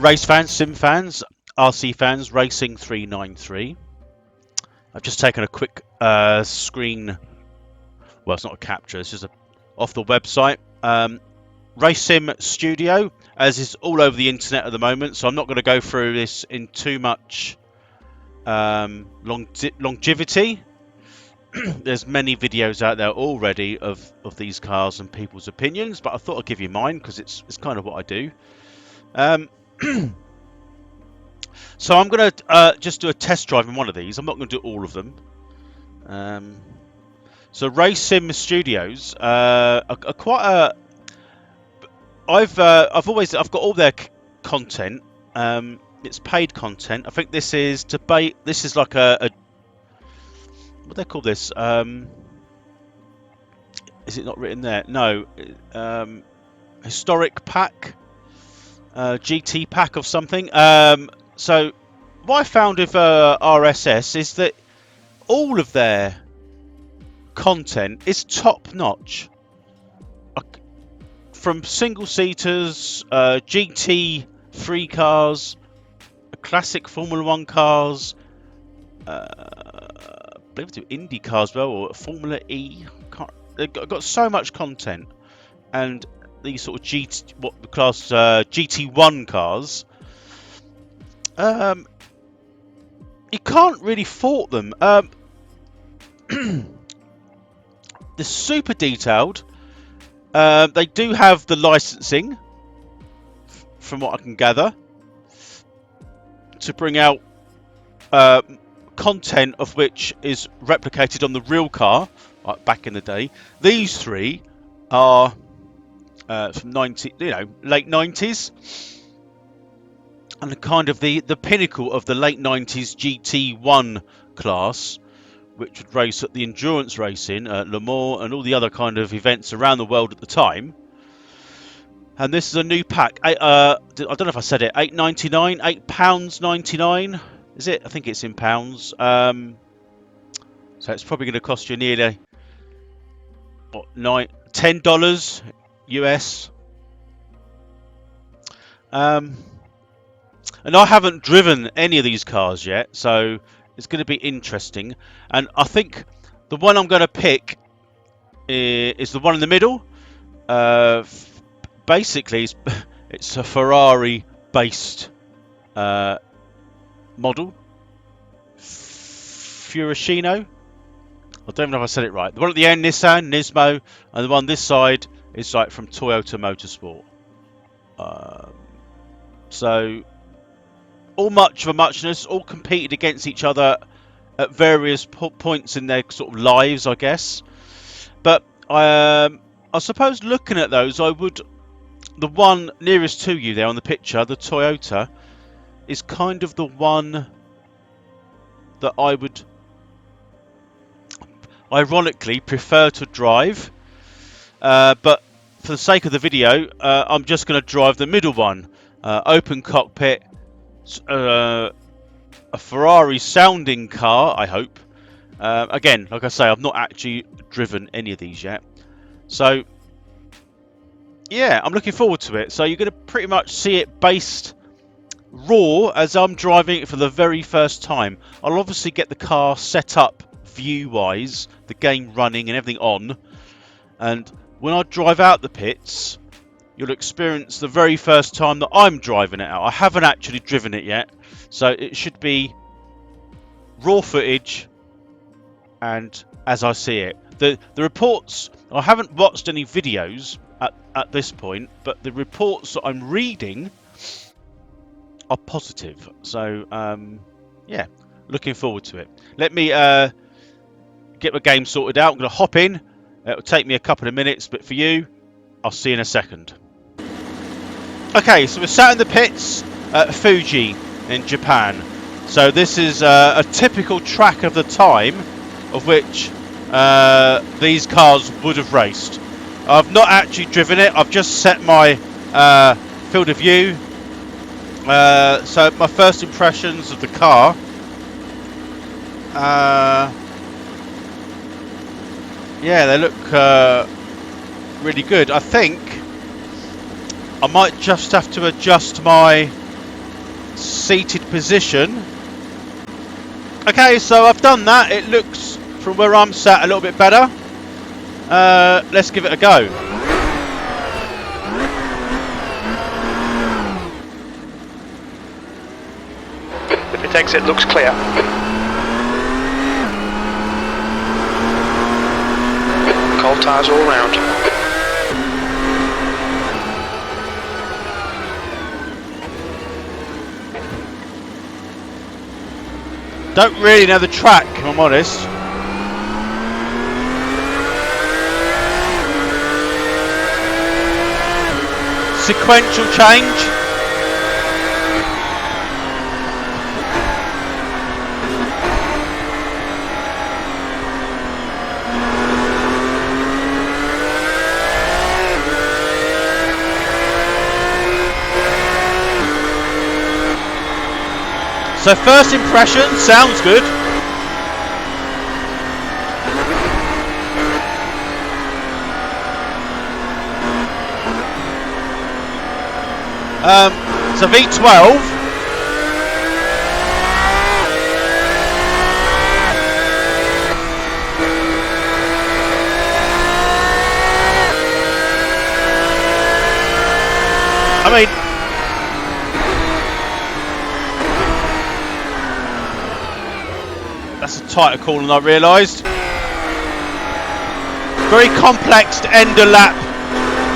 Race fans, sim fans, RC fans, Racing 393. I've just taken a quick screen. Well, it's not a capture. It's just off the website. Race Sim Studio, as is all over the internet at the moment. So I'm not going to go through this in too much longevity. There's many videos out there already of these cars and people's opinions, but I thought I'd give you mine because it's kind of what I do. So I'm going to just do a test drive in one of these. I'm not going to do all of them. So Race Sim Studios are quite a. I've got all their content. It's paid content. I think this is This is like a what do they call this? Is it not written there? No. Historic pack, GT pack of something. So what I found with RSS is that all of their content is top notch. From single seaters, GT3 cars, classic Formula 1 cars, I believe they do Indy cars as well, or Formula E. They've got so much content, and these sort of what we class GT1 cars. You can't really fault them. They're super detailed. They do have the licensing, from what I can gather, to bring out content of which is replicated on the real car, like back in the day. These three are from late 90s, and kind of the pinnacle of the late 90s GT1 class, which would race at the endurance racing at Le Mans and all the other kind of events around the world at the time. And this is a new pack. I don't know if I said it. £8.99, £8.99. Is it? I think it's in pounds. So it's probably going to cost you nearly $10 US. And I haven't driven any of these cars yet, so it's going to be interesting. And I think the one I'm going to pick is the one in the middle. Basically, it's a Ferrari-based model. Ferruccio. I don't even know if I said it right. The one at the end, Nissan, Nismo, and the one this side is like from Toyota Motorsport. So all much of a muchness, all competed against each other at various points in their sort of lives, I guess. But I suppose looking at those, the one nearest to you there on the picture, the Toyota, is kind of the one that I would ironically prefer to drive. But for the sake of the video, I'm just going to drive the middle one. Open cockpit, a Ferrari sounding car, I hope. Again, like I say, I've not actually driven any of these yet. So yeah, I'm looking forward to it. So you're going to pretty much see it based raw as I'm driving it for the very first time. I'll obviously get the car set up view-wise, the game running and everything on. And when I drive out the pits, you'll experience the very first time that I'm driving it out. I haven't actually driven it yet, so it should be raw footage and as I see it. The reports, I haven't watched any videos at this point, but the reports that I'm reading are positive. So yeah, looking forward to it. Let me get my game sorted out. I'm going to hop in. It'll take me a couple of minutes, but for you, I'll see you in a second. Okay, so we're sat in the pits at Fuji in Japan. So this is a typical track of the time of which these cars would have raced. I've not actually driven it. I've just set my field of view. So my first impressions of the car. Yeah, they look really good. I think I might just have to adjust my seated position. Okay, so I've done that. It looks, from where I'm sat, a little bit better. Let's give it a go. The pit exit looks clear. Cold tyres all round. Don't really know the track, if I'm honest. Sequential change. So first impression, sounds good. It's a V12. I mean, that's a tighter call than I realised. Very complex end of lap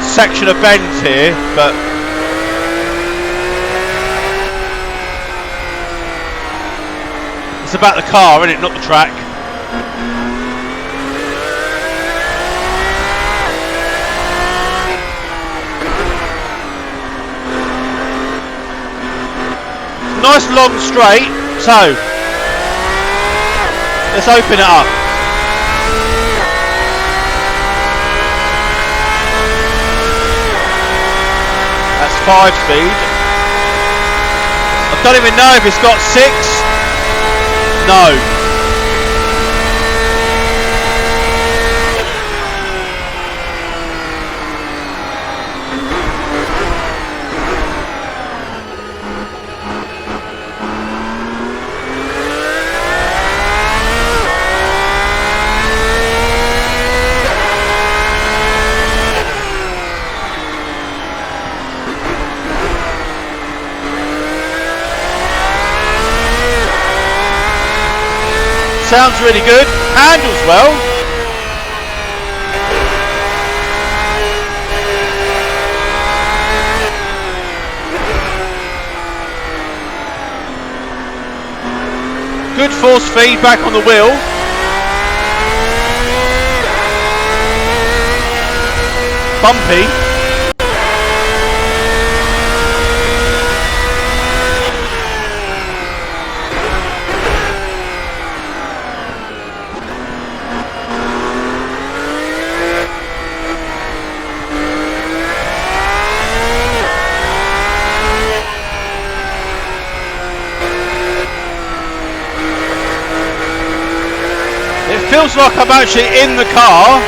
section of bends here, but it's about the car, isn't it? Not the track. Nice long straight, so let's open it up. That's 5 speed. I don't even know if it's got 6. No. Sounds really good, handles well. Good force feedback on the wheel. Bumpy. Feels like I'm actually in the car.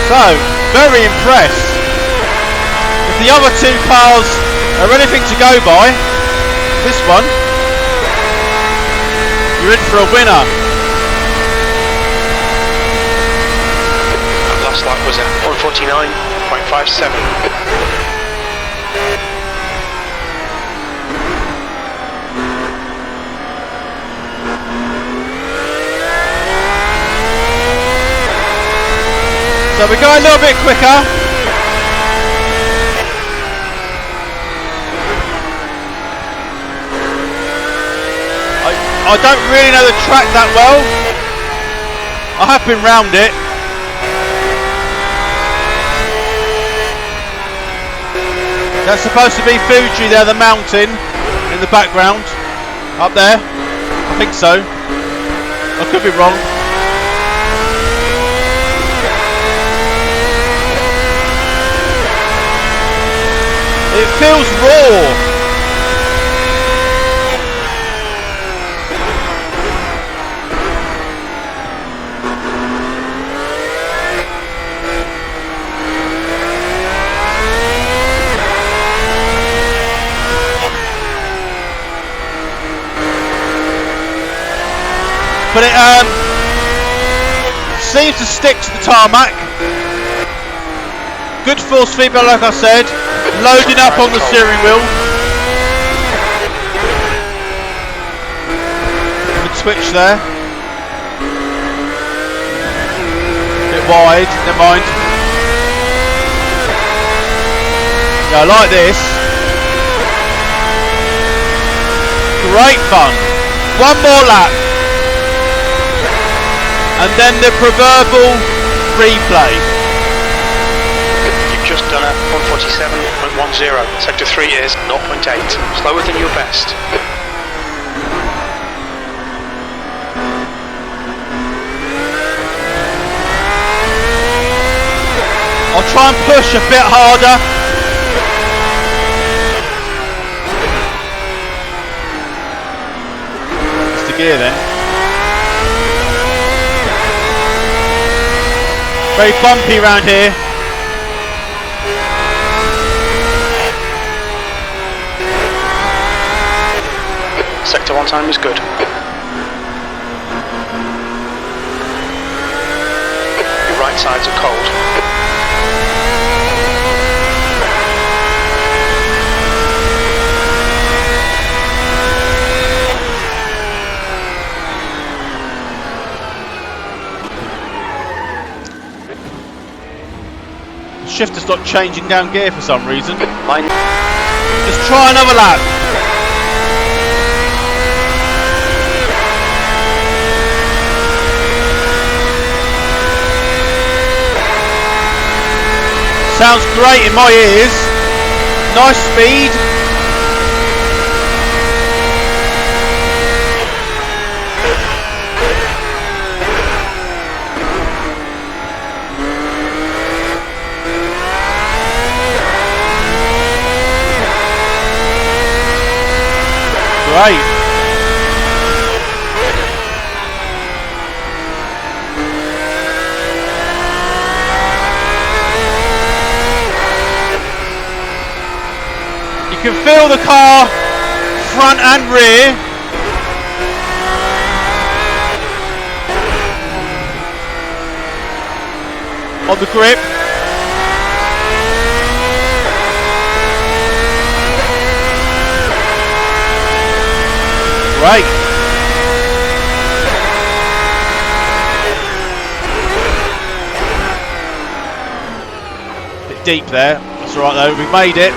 So, very impressed. If the other two cars are anything to go by, this one, you're in for a winner. That last lap was at 1:49.57. So we go a little bit quicker. I don't really know the track that well. I have been round it. That's supposed to be Fuji there, the mountain in the background. Up there. I think so. I could be wrong. It feels raw. But it seems to stick to the tarmac. Good force feedback, like I said. Loading up on the steering wheel. Good switch there. Bit wide, never mind. Yeah, I like this. Great fun. One more lap. And then the proverbial replay. You've just done a 147.10. Sector 3 is 0.8. Slower than your best. I'll try and push a bit harder. It's the gear then. Very bumpy around here. Sector 1 time is good. Your right sides are cold. Shifter's not changing down gear for some reason. Line. Let's try another lap. Sounds great in my ears. Nice speed. Great. You can feel the car front and rear. On the grip. Right. Bit deep there. That's all right though. We made it.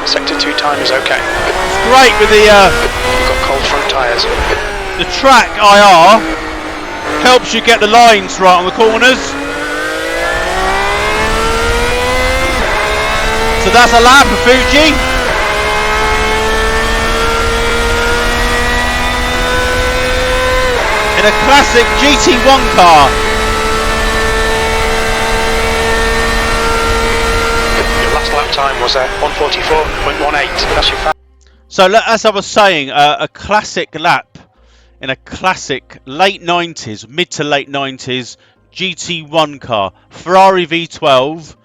Sector 2 time is okay. It's great with the You've got cold front tyres. the track IR helps you get the lines right on the corners. So that's a lap of Fuji. In a classic GT1 car. Your last lap time was 144.18. That's your fast. So as I was saying, a classic lap in a classic late 90s, mid to late 90s GT1 car, Ferrari V12.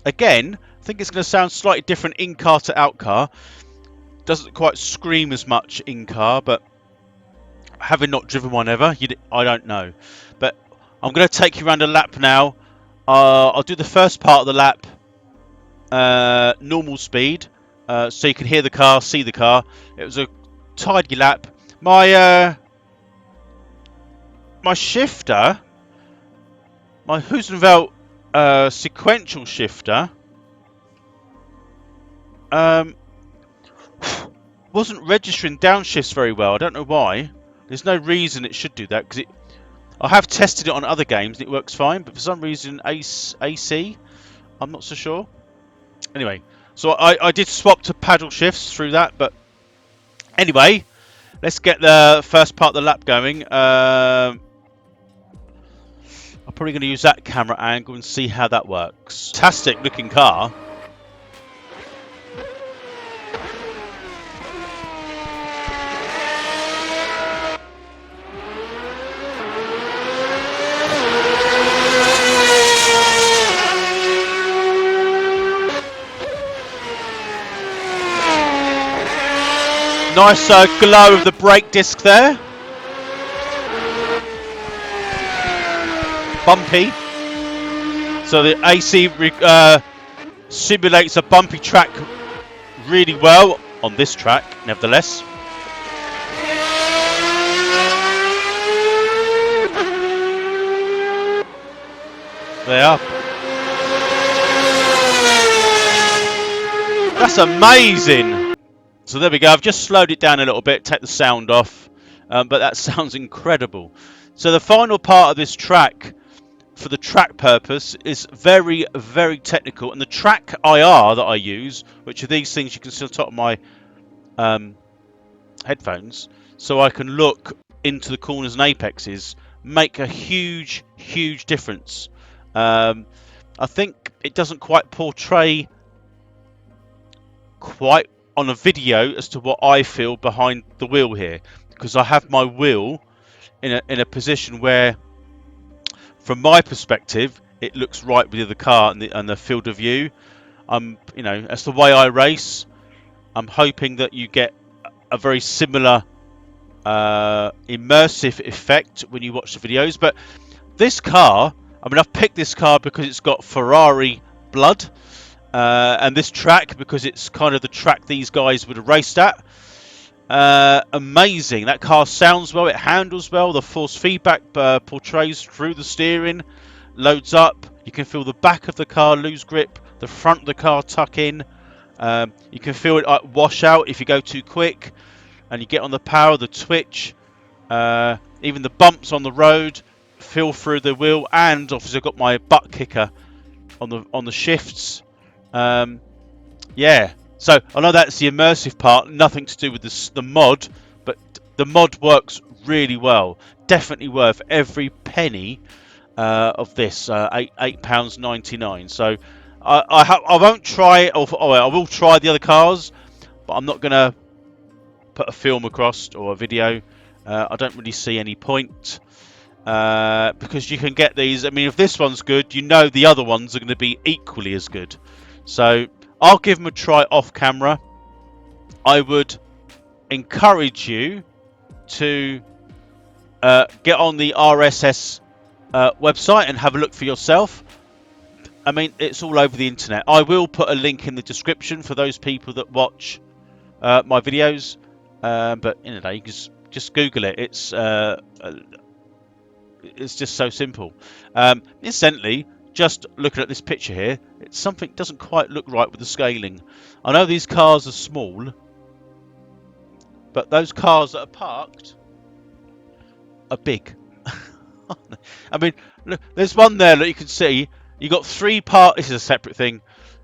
Again, I think it's going to sound slightly different in car to out car. Doesn't quite scream as much in car, but having not driven one ever, I don't know. But I'm going to take you around a lap now. I'll do the first part of the lap normal speed, so you can hear the car, see the car. It was a tidy lap. My shifter, my Hussenvelt sequential shifter, wasn't registering downshifts very well. I don't know why. There's no reason it should do that, because I have tested it on other games and it works fine, but for some reason AC, I'm not so sure. Anyway, so I did swap to paddle shifts through that, but anyway, let's get the first part of the lap going. I'm probably going to use that camera angle and see how that works. Fantastic looking car. Nice glow of the brake disc there. Bumpy. So the AC simulates a bumpy track really well on this track, nevertheless. They are. That's amazing. So there we go. I've just slowed it down a little bit, take the sound off, but that sounds incredible. So the final part of this track, for the track purpose, is very, very technical. And the track IR that I use, which are these things you can see on top of my headphones, so I can look into the corners and apexes, make a huge, huge difference. I think it doesn't quite portray quite on a video as to what I feel behind the wheel here, because I have my wheel in a position where, from my perspective, it looks right with the car and the field of view. You know, that's the way I race. I'm hoping that you get a very similar immersive effect when you watch the videos. But this car, I mean, I've picked this car because it's got Ferrari blood. And this track because it's kind of the track these guys would have raced at. Amazing. That car sounds well, it handles well, the force feedback portrays through the steering, loads up, you can feel the back of the car lose grip, the front of the car tuck in, you can feel it wash out if you go too quick, and you get on the power, the twitch, even the bumps on the road feel through the wheel, and obviously I've got my butt kicker on the shifts. Yeah, so I know that's the immersive part, nothing to do with the mod, but the mod works really well. Definitely worth every penny of this, £8.99. So I won't try, or I will try the other cars, but I'm not going to put a film across or a video. I don't really see any point. Because you can get these. I mean, if this one's good, you know the other ones are going to be equally as good. So I'll give them a try off camera. I would encourage you to get on the RSS website and have a look for yourself. I mean, it's all over the internet. I will put a link in the description for those people that watch my videos. But you know, you can just Google it. It's just so simple. Incidentally, just looking at this picture here, something doesn't quite look right with the scaling. I know these cars are small, but those cars that are parked are big. I mean, look, there's one there that you can see. You got three parked. This is a separate thing.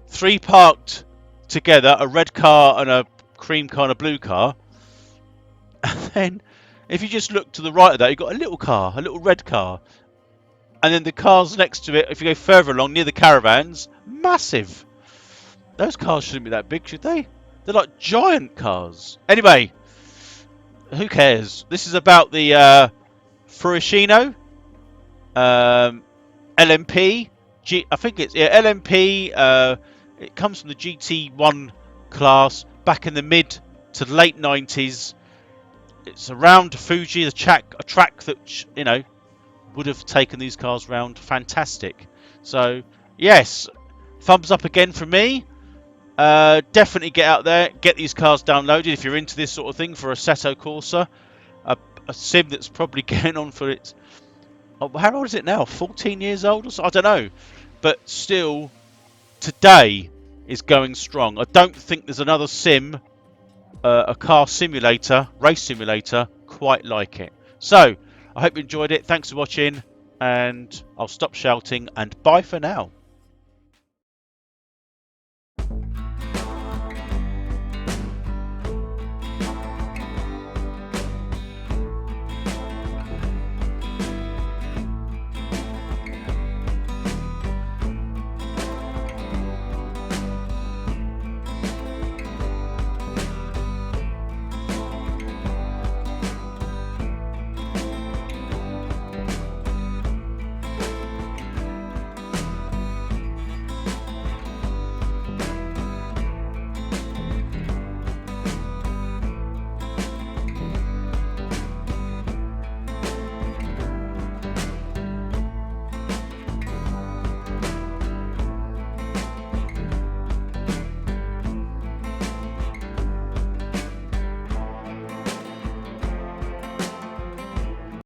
Three parked together: a red car and a cream car and a blue car. And then, if you just look to the right of that, you've got a little car, a little red car. And then the cars next to it, if you go further along, near the caravans, massive. Those cars shouldn't be that big, should they? They're like giant cars. Anyway, who cares? This is about the Ferruccio, LMP. I think it's LMP. It comes from the GT1 class back in the mid to late 90s. It's around Fuji, a track that, you know, would have taken these cars round. Fantastic. So, yes, thumbs up again from me. Definitely get out there, get these cars downloaded if you're into this sort of thing for Assetto Corsa. A sim that's probably getting on for its... Oh, how old is it now? 14 years old or so? I don't know. But still, today is going strong. I don't think there's another sim, a car simulator, race simulator, quite like it. So, I hope you enjoyed it. Thanks for watching, and I'll stop shouting and bye for now.